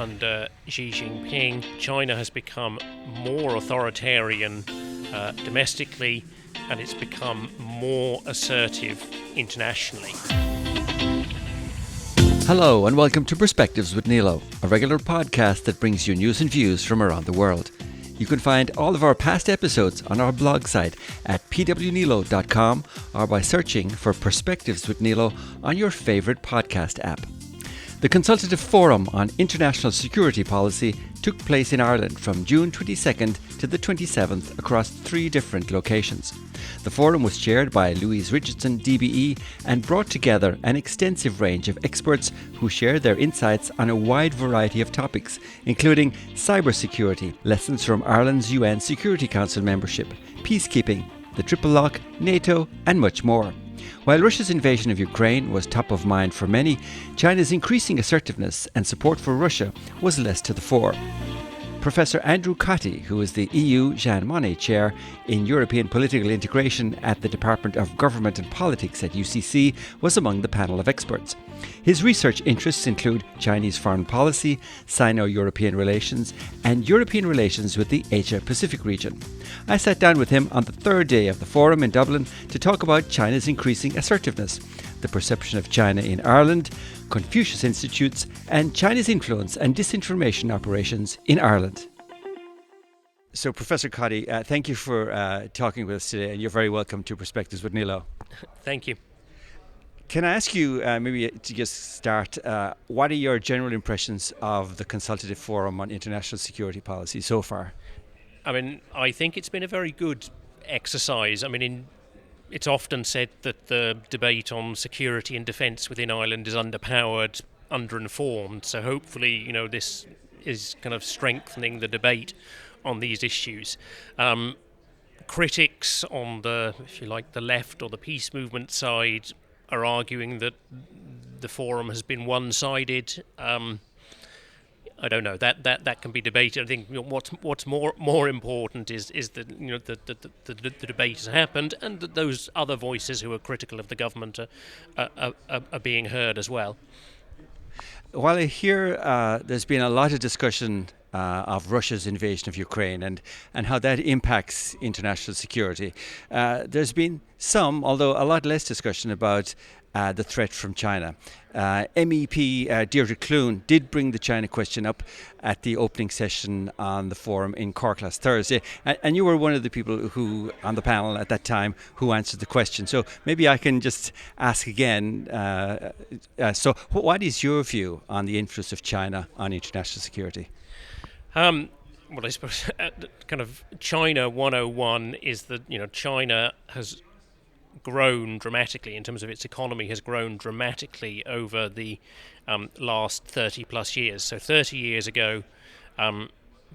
under Xi Jinping, China has become more authoritarian domestically, and it's become more assertive internationally. Hello and welcome to Perspectives with Nilo, a regular podcast that brings you news and views from around the world. You can find all of our past episodes on our blog site at pwnilo.com or by searching for Perspectives with Nilo on your favourite podcast app. The Consultative Forum on International Security Policy took place in Ireland from June 22nd to the 27th across 3 different locations. The forum was chaired by Louise Richardson, DBE, and brought together an extensive range of experts who shared their insights on a wide variety of topics, including cybersecurity, lessons from Ireland's UN Security Council membership, peacekeeping, the triple lock, NATO, and much more. While Russia's invasion of Ukraine was top of mind for many, China's increasing assertiveness and support for Russia was less to the fore. Professor Andrew Cottey, who is the EU Jean Monnet Chair in European Political Integration at the Department of Government and Politics at UCC, was among the panel of experts. His research interests include Chinese foreign policy, Sino-European relations, and European relations with the Asia-Pacific region. I sat down with him on the 3rd day of the forum in Dublin to talk about China's increasing assertiveness, the perception of China in Ireland, Confucius Institutes, and China's influence and disinformation operations in Ireland. So, Professor Cottey, thank you for talking with us today, and you're very welcome to Perspectives with Nilo. Thank you. Can I ask you, maybe to just start, what are your general impressions of the Consultative Forum on International Security Policy so far? I think it's been a very good exercise. It's often said that the debate on security and defence within Ireland is underpowered, underinformed. So hopefully, this is kind of strengthening the debate on these issues. Critics on the, if you like, the left or the peace movement side are arguing that the forum has been one-sided. I don't know. That can be debated. I think what's more important is that the debate has happened, and that those other voices who are critical of the government are being heard as well. While I hear there's been a lot of discussion of Russia's invasion of Ukraine and how that impacts international security, there's been some, although a lot less discussion about the threat from China. MEP Deirdre Clune did bring the China question up at the opening session on the forum in Cork last Thursday, and you were one of the people who, on the panel at that time, who answered the question. So maybe I can just ask again, so what is your view on the influence of China on international security? Well, I suppose kind of China 101 is that, China has grown dramatically in terms of its economy, has grown dramatically over the last 30 plus years. So 30 years ago,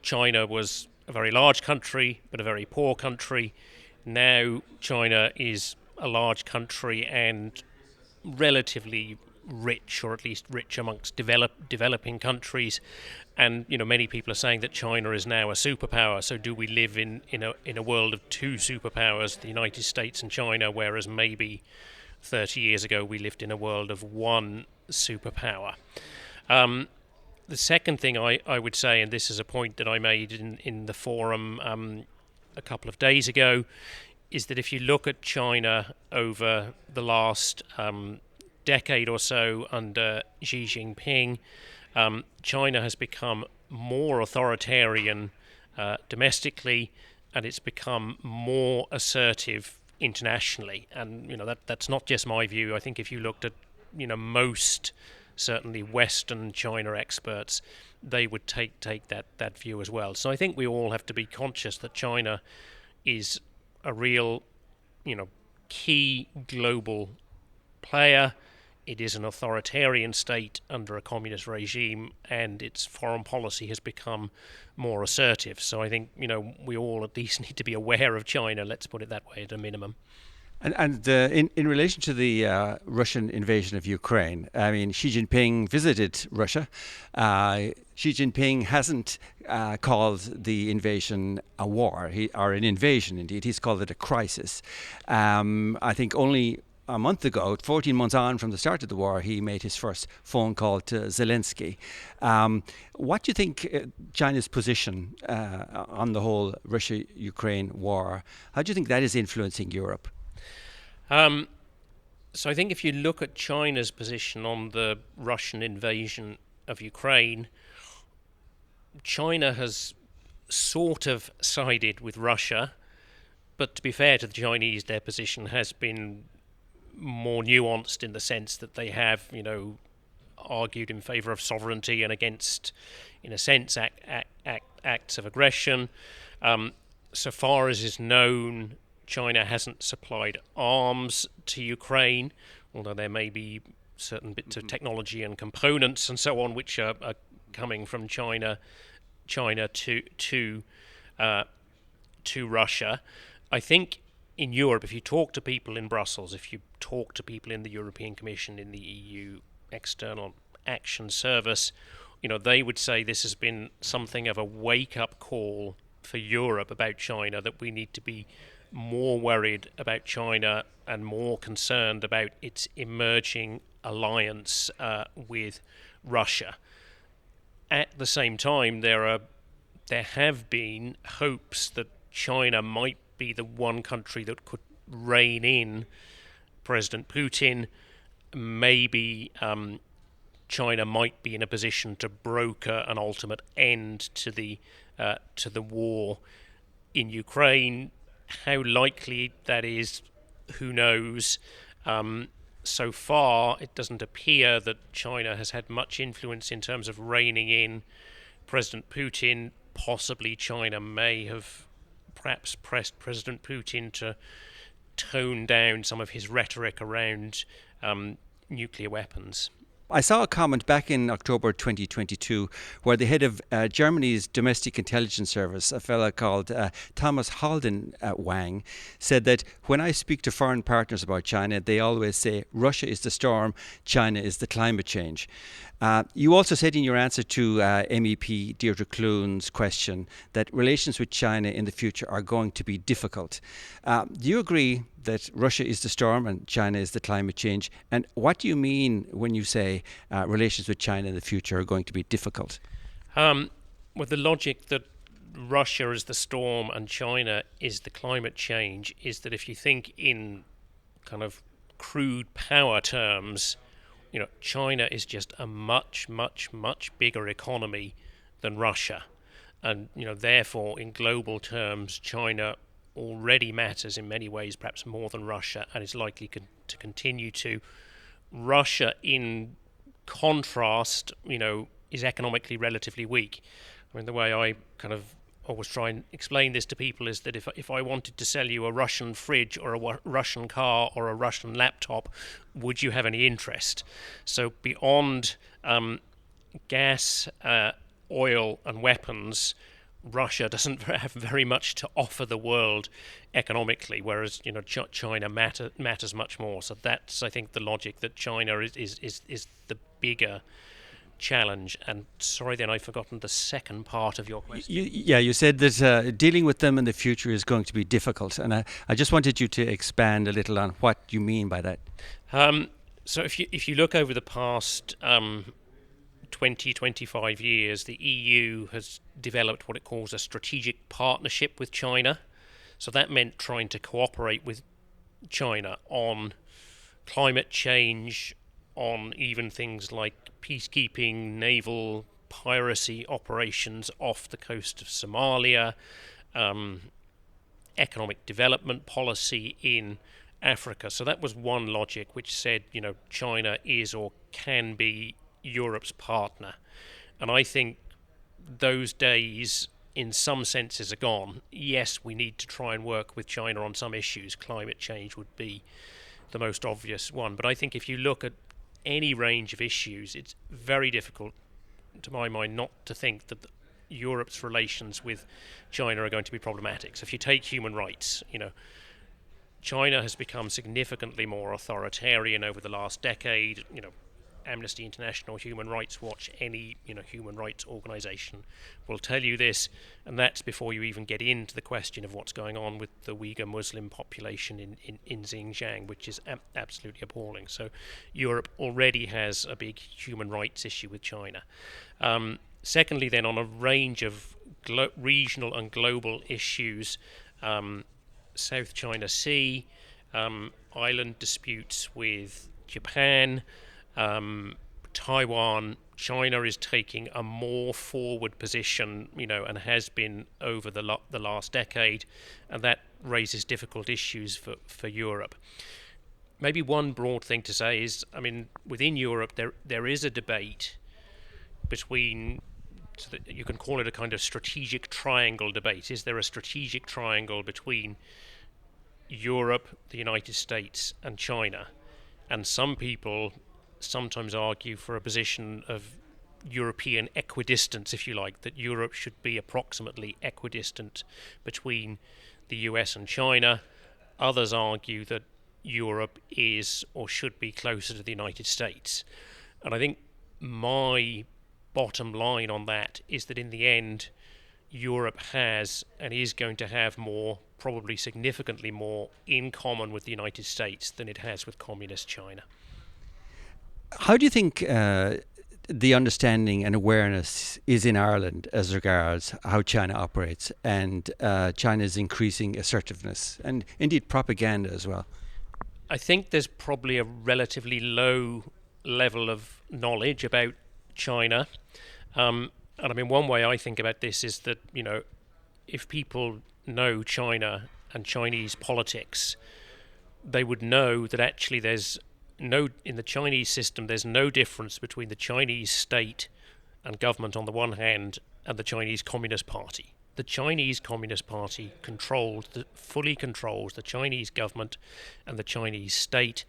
China was a very large country, but a very poor country. Now China is a large country and relatively rich, or at least rich amongst developing countries. And many people are saying that China is now a superpower. So do we live in a world of 2 superpowers, the United States and China, whereas maybe 30 years ago we lived in a world of 1 superpower? The second thing I would say, and this is a point that I made in the forum a couple of days ago, is that if you look at China over the last decade or so under Xi Jinping, China has become more authoritarian domestically, and it's become more assertive internationally. And that's not just my view. I think if you looked at most certainly Western China experts, they would take that view as well. So I think we all have to be conscious that China is a real key global player. It is an authoritarian state under a communist regime, and its foreign policy has become more assertive. So I think, we all at least need to be aware of China, let's put it that way, at a minimum. And in relation to the Russian invasion of Ukraine, Xi Jinping visited Russia. Xi Jinping hasn't called the invasion a war, or an invasion indeed. He's called it a crisis. I think only a month ago, 14 months on from the start of the war, he made his first phone call to Zelensky. What do you think China's position on the whole Russia-Ukraine war, how do you think that is influencing Europe? So I think if you look at China's position on the Russian invasion of Ukraine, China has sort of sided with Russia, but to be fair to the Chinese, their position has been more nuanced in the sense that they have, argued in favour of sovereignty and against, in a sense, acts of aggression. So far as is known, China hasn't supplied arms to Ukraine, although there may be certain bits of technology and components and so on which are coming from China to Russia. I think in Europe, if you talk to people in Brussels, if you talk to people in the European Commission, in the EU External Action Service, they would say this has been something of a wake-up call for Europe about China, that we need to be more worried about China and more concerned about its emerging alliance with Russia. At the same time, there have been hopes that China might be the one country that could rein in President Putin. Maybe China might be in a position to broker an ultimate end to the war in Ukraine. How likely that is, who knows? So far, it doesn't appear that China has had much influence in terms of reining in President Putin. Possibly China may have perhaps pressed President Putin to tone down some of his rhetoric around nuclear weapons. I saw a comment back in October 2022 where the head of Germany's domestic intelligence service, a fellow called Thomas Halden Wang, said that when I speak to foreign partners about China, they always say Russia is the storm, China is the climate change. You also said in your answer to MEP Deirdre Clune's question that relations with China in the future are going to be difficult. Do you agree that Russia is the storm and China is the climate change? And what do you mean when you say relations with China in the future are going to be difficult? With the logic that Russia is the storm and China is the climate change, is that if you think in kind of crude power terms, China is just a much, much, much bigger economy than Russia. And, therefore, in global terms, China already matters in many ways, perhaps more than Russia, and is likely to continue to. Russia, in contrast, is economically relatively weak. I mean, the way I kind of always try and explain this to people is that if I wanted to sell you a Russian fridge or a Russian car or a Russian laptop, would you have any interest? So beyond gas, oil and weapons, Russia doesn't have very much to offer the world economically, whereas China matters much more. So that's, I think, the logic that China is the bigger challenge. And sorry, then I've forgotten the second part of your question. You said that dealing with them in the future is going to be difficult, and I just wanted you to expand a little on what you mean by that. So if you look over the past 25 years, the EU has developed what it calls a strategic partnership with China. So that meant trying to cooperate with China on climate change, on even things like peacekeeping, naval piracy operations off the coast of Somalia, economic development policy in Africa. So that was one logic which said, China is or can be Europe's partner. And I think those days in some senses are gone. Yes, we need to try and work with China on some issues. Climate change would be the most obvious one. But I think if you look at any range of issues, it's very difficult, to my mind, not to think that Europe's relations with China are going to be problematic. So if you take human rights, China has become significantly more authoritarian over the last decade. Amnesty International, Human Rights Watch, any human rights organisation will tell you this, and that's before you even get into the question of what's going on with the Uyghur Muslim population in Xinjiang, which is absolutely appalling. So Europe already has a big human rights issue with China. Secondly, then, on a range of regional and global issues, South China Sea, island disputes with Japan, Taiwan. China is taking a more forward position, and has been over the last decade, and that raises difficult issues for Europe. Maybe one broad thing to say is, within Europe there is a debate between, so that you can call it a kind of strategic triangle debate. Is there a strategic triangle between Europe, the United States, and China? And some people sometimes argue for a position of European equidistance, if you like, that Europe should be approximately equidistant between the US and China. Others argue that Europe is or should be closer to the United States. And I think my bottom line on that is that in the end, Europe has and is going to have more, probably significantly more, in common with the United States than it has with communist China. How do you think the understanding and awareness is in Ireland as regards how China operates and China's increasing assertiveness and indeed propaganda as well? I think there's probably a relatively low level of knowledge about China. And one way I think about this is that, if people know China and Chinese politics, they would know that actually in the Chinese system, there's no difference between the Chinese state and government on the one hand and the Chinese Communist Party. The Chinese Communist Party fully controls the Chinese government and the Chinese state.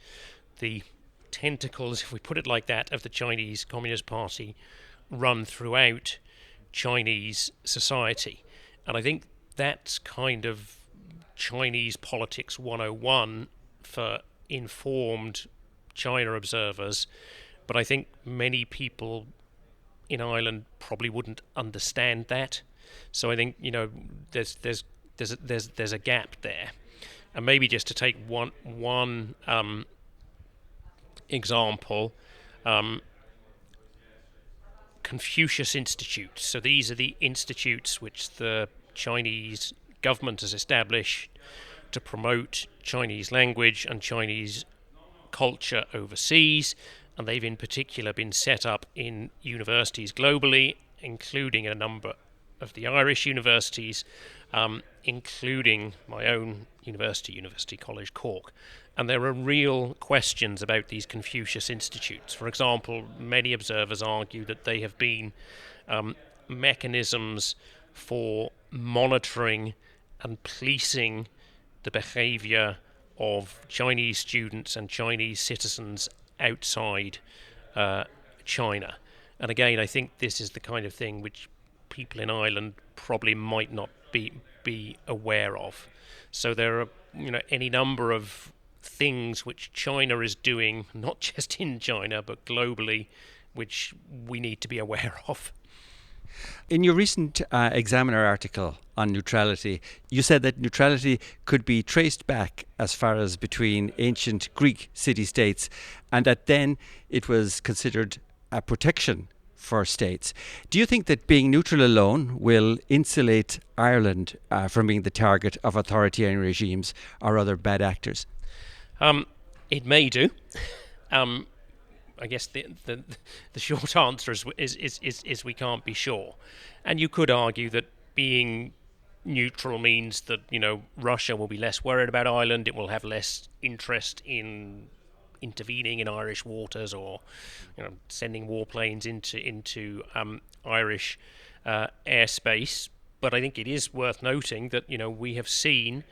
The tentacles, if we put it like that, of the Chinese Communist Party run throughout Chinese society. And I think that's kind of Chinese politics 101 for informed China observers. But I think many people in Ireland probably wouldn't understand that. So I think there's a gap there. And maybe just to take one example. Confucius Institutes. So these are the institutes which the Chinese government has established to promote Chinese language and Chinese culture overseas, and they've in particular been set up in universities globally, including a number of the Irish universities, including my own University College Cork. And there are real questions about these Confucius Institutes. For example, many observers argue that they have been mechanisms for monitoring and policing the behaviour of Chinese students and Chinese citizens outside China. And again, I think this is the kind of thing which people in Ireland probably might not be aware of. So there are any number of things which China is doing, not just in China but globally, which we need to be aware of. In your recent Examiner article on neutrality, you said that neutrality could be traced back as far as between ancient Greek city-states, and that then it was considered a protection for states. Do you think that being neutral alone will insulate Ireland from being the target of authoritarian regimes or other bad actors? It may do. I guess the short answer is we can't be sure. And you could argue that being neutral means that Russia will be less worried about Ireland. It will have less interest in intervening in Irish waters or sending warplanes into Irish airspace. But I think it is worth noting that we have seen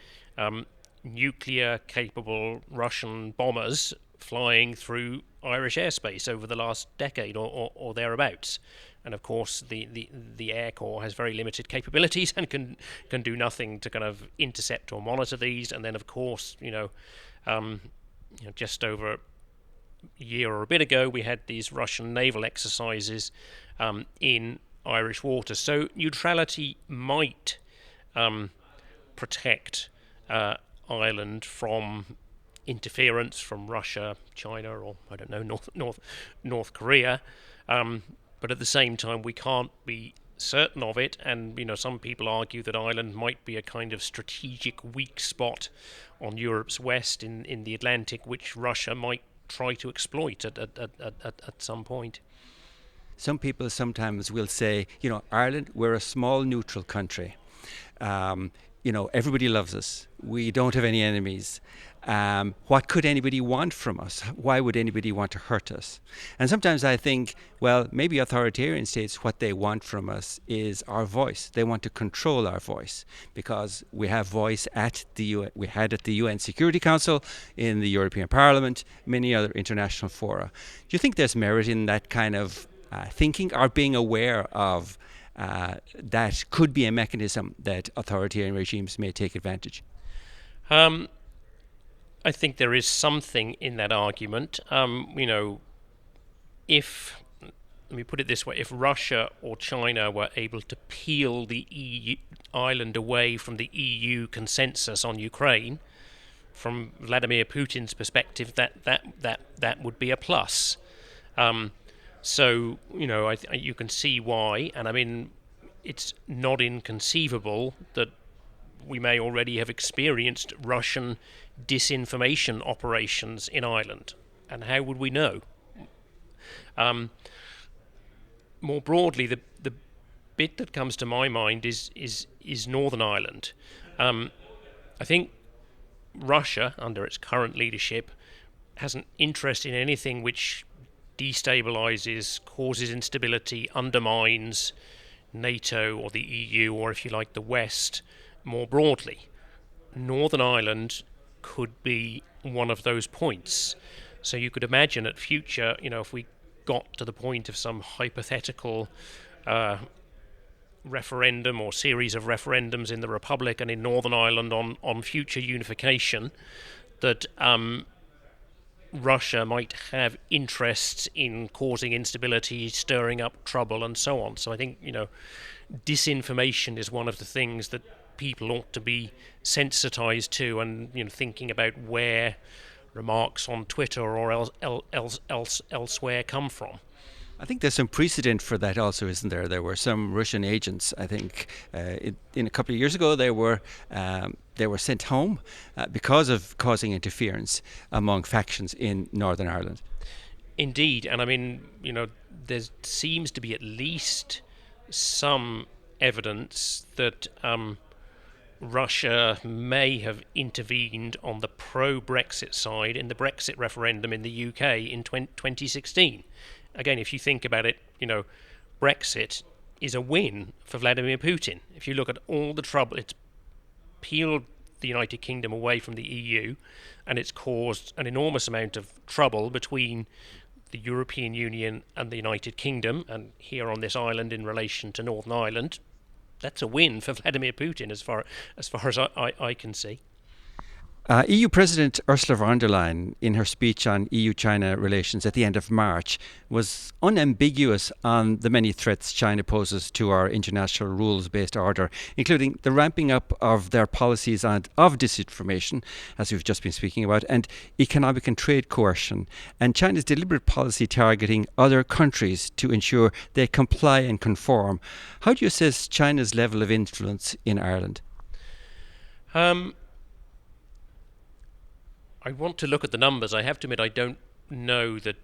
nuclear-capable Russian bombers flying through Irish airspace over the last decade or thereabouts. And of course, the Air Corps has very limited capabilities and can do nothing to kind of intercept or monitor these. And then, of course, just over year or a bit ago, we had these Russian naval exercises in Irish waters. So neutrality might protect Ireland from interference from Russia, China, or I don't know, North Korea. But at the same time, we can't be certain of it, and some people argue that Ireland might be a kind of strategic weak spot on Europe's west in the Atlantic, which Russia might try to exploit at some point. Some people sometimes will say, Ireland, we're a small neutral country. Everybody loves us. We don't have any enemies. What could anybody want from us? Why would anybody want to hurt us? And sometimes I think, well, maybe authoritarian states, what they want from us is our voice. They want to control our voice because we have voice at the UN. We had at the UN Security Council, in the European Parliament, many other international fora. Do you think there's merit in that kind of thinking, or being aware of that could be a mechanism that authoritarian regimes may take advantage? I think there is something in that argument. If, let me put it this way, if Russia or China were able to peel the island away from the EU consensus on Ukraine, from Vladimir Putin's perspective, that would be a plus. So, you can see why, and I mean, it's not inconceivable that we may already have experienced Russian disinformation operations in Ireland. And how would we know? More broadly, the bit that comes to my mind is Northern Ireland. I think Russia, under its current leadership, has an interest in anything which destabilizes, causes instability, undermines NATO or the EU, or if you like, the West more broadly. Northern Ireland could be one of those points. So you could imagine at future, if we got to the point of some hypothetical referendum or series of referendums in the Republic and in Northern Ireland on future unification, that Russia might have interests in causing instability, stirring up trouble, and so on. So I think, disinformation is one of the things that people ought to be sensitized to, and thinking about where remarks on Twitter or elsewhere come from. I think there's some precedent for that also, isn't there? There were some Russian agents, I think, in a couple of years ago, they were sent home because of causing interference among factions in Northern Ireland. Indeed, and I mean, there seems to be at least some evidence that Russia may have intervened on the pro-Brexit side in the Brexit referendum in the UK in 2016. Again, if you think about it, Brexit is a win for Vladimir Putin. If you look at all the trouble, it's peeled the United Kingdom away from the EU, and it's caused an enormous amount of trouble between the European Union and the United Kingdom, and here on this island in relation to Northern Ireland. That's a win for Vladimir Putin as far as I can see. EU President Ursula von der Leyen, in her speech on EU-China relations at the end of March, was unambiguous on the many threats China poses to our international rules-based order, including the ramping up of their policies of disinformation, as we've just been speaking about, and economic and trade coercion, and China's deliberate policy targeting other countries to ensure they comply and conform. How do you assess China's level of influence in Ireland? I want to look at the numbers. I have to admit I don't know the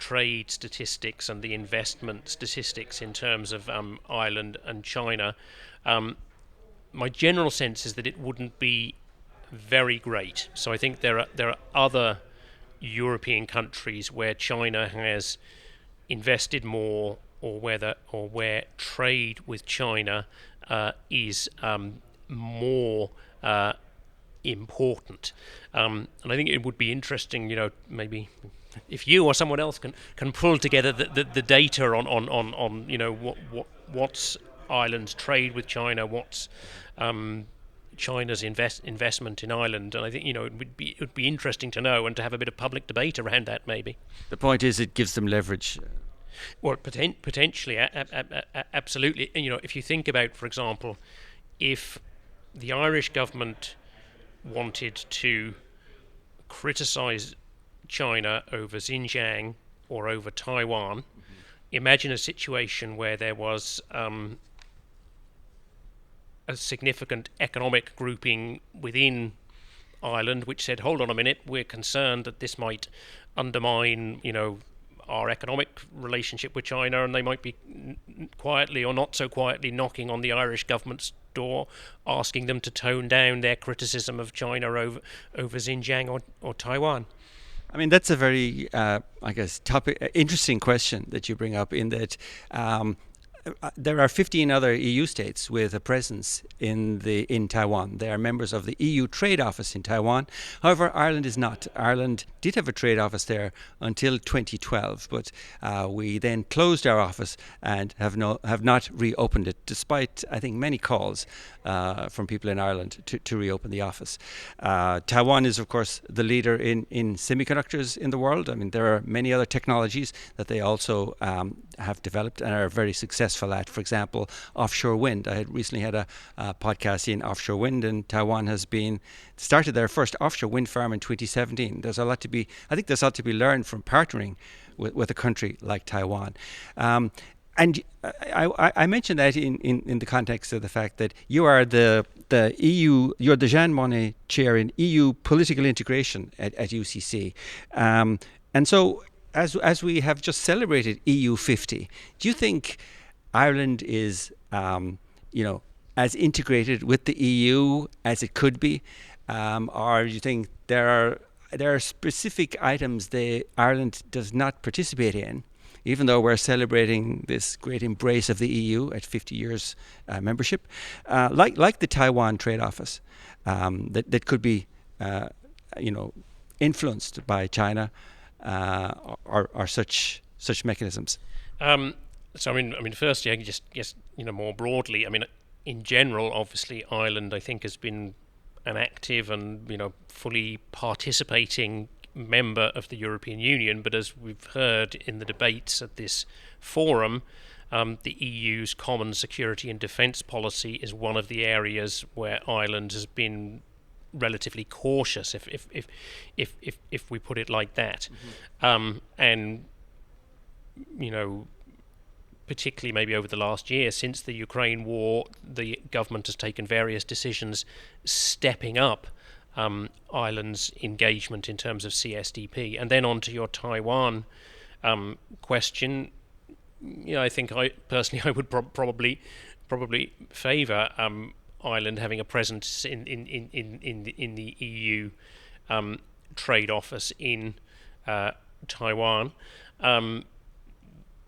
trade statistics and the investment statistics in terms of Ireland and China. My general sense is that it wouldn't be very great. So I think there are other European countries where China has invested more, or where trade with China is more important, and I think it would be interesting, maybe if you or someone else can pull together the data on what's Ireland's trade with China, what's China's investment in Ireland, and I think it would be interesting to know and to have a bit of public debate around that maybe. The point is, it gives them leverage. Well, potentially, absolutely. And, if you think about, for example, if the Irish government wanted to criticise China over Xinjiang or over Taiwan, imagine a situation where there was a significant economic grouping within Ireland which said, hold on a minute, we're concerned that this might undermine, our economic relationship with China, and they might be quietly or not so quietly knocking on the Irish government's door, asking them to tone down their criticism of China over Xinjiang or Taiwan. I mean, that's a very, interesting question that you bring up, in that there are 15 other EU states with a presence in Taiwan. They are members of the EU Trade Office in Taiwan. However, Ireland is not. Ireland did have a trade office there until 2012, but we then closed our office and have not reopened it, despite, I think, many calls from people in Ireland to reopen the office. Taiwan is, of course, the leader in semiconductors in the world. I mean, there are many other technologies that they also have developed and are very successful at. For example, offshore wind. I had recently had a podcast in offshore wind, and Taiwan has started their first offshore wind farm in 2017. There's a lot to be learned from partnering with a country like Taiwan. And I mentioned that in the context of the fact that you are the EU, you're the Jean Monnet Chair in EU Political Integration at UCC. And so, as we have just celebrated EU 50, do you think Ireland is, as integrated with the EU as it could be, or do you think there are specific items that Ireland does not participate in, even though we're celebrating this great embrace of the EU at 50 years membership, like the Taiwan Trade Office, that could be, influenced by China, or such mechanisms? So I mean, firstly, I can just more broadly. I mean, in general, obviously, Ireland, I think, has been an active and fully participating member of the European Union. But as we've heard in the debates at this forum, the EU's common security and defence policy is one of the areas where Ireland has been relatively cautious, if we put it like that, and particularly maybe over the last year since the Ukraine war, the government has taken various decisions stepping up Ireland's engagement in terms of CSDP. And then on to your Taiwan question, I think I would probably favour Ireland having a presence in the EU trade office in Taiwan.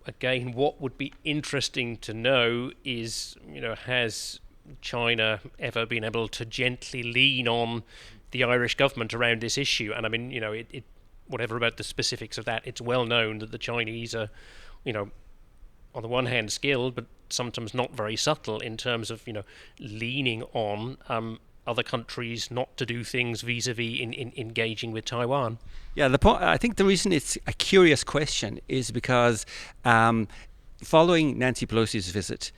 Again, what would be interesting to know is, has China ever been able to gently lean on the Irish government around this issue? And I mean, it whatever about the specifics of that, it's well known that the Chinese are, on the one hand skilled, but sometimes not very subtle in terms of, leaning on other countries not to do things vis-a-vis in engaging with Taiwan. Yeah, I think the reason it's a curious question is because following Nancy Pelosi's visit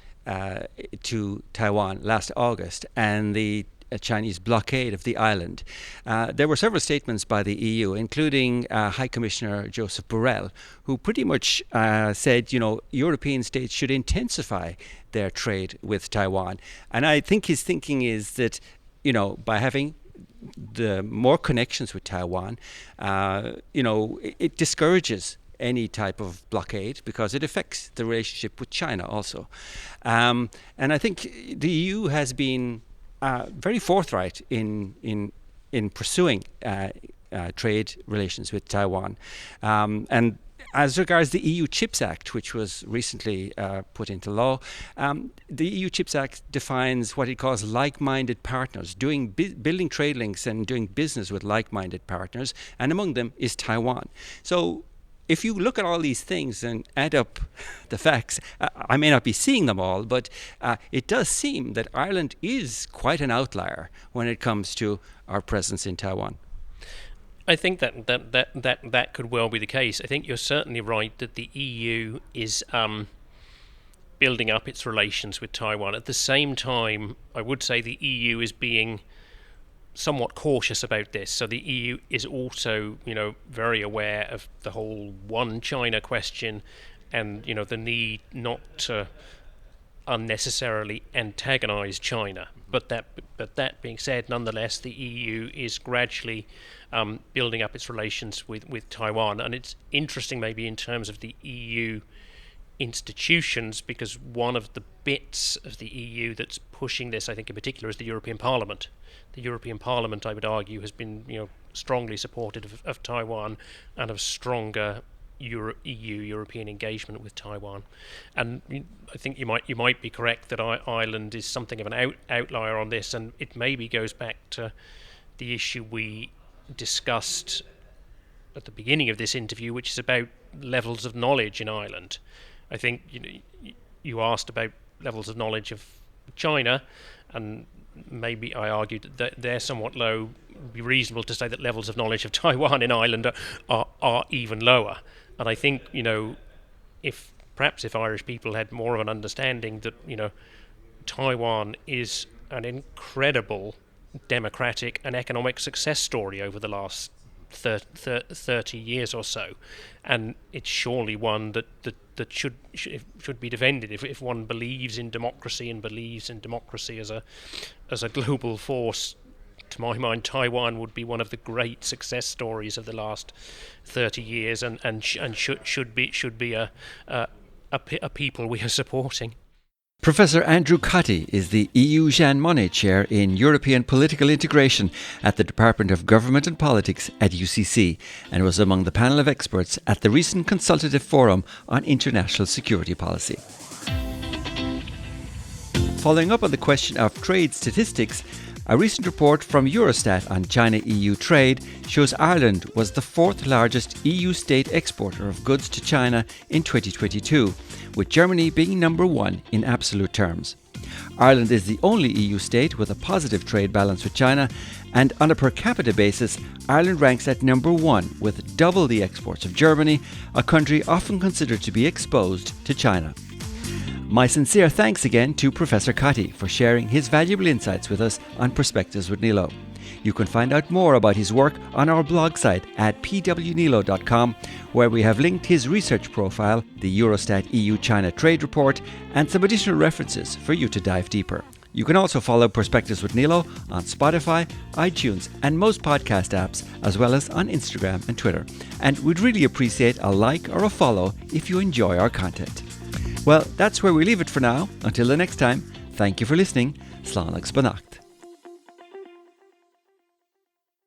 to Taiwan last August and the Chinese blockade of the island, there were several statements by the EU, including High Commissioner Joseph Borrell, who pretty much said, European states should intensify their trade with Taiwan. And I think his thinking is that, by having the more connections with Taiwan, it discourages any type of blockade because it affects the relationship with China also. And I think the EU has been very forthright in pursuing trade relations with Taiwan. And as regards the EU Chips Act, which was recently put into law, the EU Chips Act defines what it calls like-minded partners, building trade links and doing business with like-minded partners, and among them is Taiwan. So if you look at all these things and add up the facts, I may not be seeing them all, but it does seem that Ireland is quite an outlier when it comes to our presence in Taiwan. I think that could well be the case. I think you're certainly right that the EU is building up its relations with Taiwan. At the same time, I would say the EU is being somewhat cautious about this. So the EU is also, very aware of the whole one China question, and the need not to unnecessarily antagonize China. But that being said, nonetheless, the EU is gradually building up its relations with Taiwan, and it's interesting maybe in terms of the EU institutions, because one of the bits of the EU that's pushing this, I think in particular, is the European Parliament. The European Parliament, I would argue, has been strongly supportive of Taiwan and of stronger European engagement with Taiwan. And I think you might be correct that Ireland is something of an outlier on this, and it maybe goes back to the issue we discussed at the beginning of this interview, which is about levels of knowledge in Ireland. I think you asked about levels of knowledge of China, and maybe I argued that they're somewhat low. It would be reasonable to say that levels of knowledge of Taiwan in Ireland are even lower. And I think, if Irish people had more of an understanding that, Taiwan is an incredible democratic and economic success story over the last 30 years or so, and it's surely one that should be defended if one believes in democracy and believes in democracy as a global force. To my mind, Taiwan would be one of the great success stories of the last 30 years, and should be a people we are supporting. Professor Andrew Cottey is the EU Jean Monnet Chair in European Political Integration at the Department of Government and Politics at UCC, and was among the panel of experts at the recent Consultative Forum on International Security Policy. Following up on the question of trade statistics, a recent report from Eurostat on China-EU trade shows Ireland was the fourth largest EU state exporter of goods to China in 2022, with Germany being number one in absolute terms. Ireland is the only EU state with a positive trade balance with China, and on a per capita basis, Ireland ranks at number one with double the exports of Germany, a country often considered to be exposed to China. My sincere thanks again to Professor Cottey for sharing his valuable insights with us on Perspectives with Nilo. You can find out more about his work on our blog site at pwnilo.com, where we have linked his research profile, the Eurostat EU-China Trade Report, and some additional references for you to dive deeper. You can also follow Perspectives with Nilo on Spotify, iTunes, and most podcast apps, as well as on Instagram and Twitter. And we'd really appreciate a like or a follow if you enjoy our content. Well, that's where we leave it for now. Until the next time, thank you for listening. Slán agus beannacht.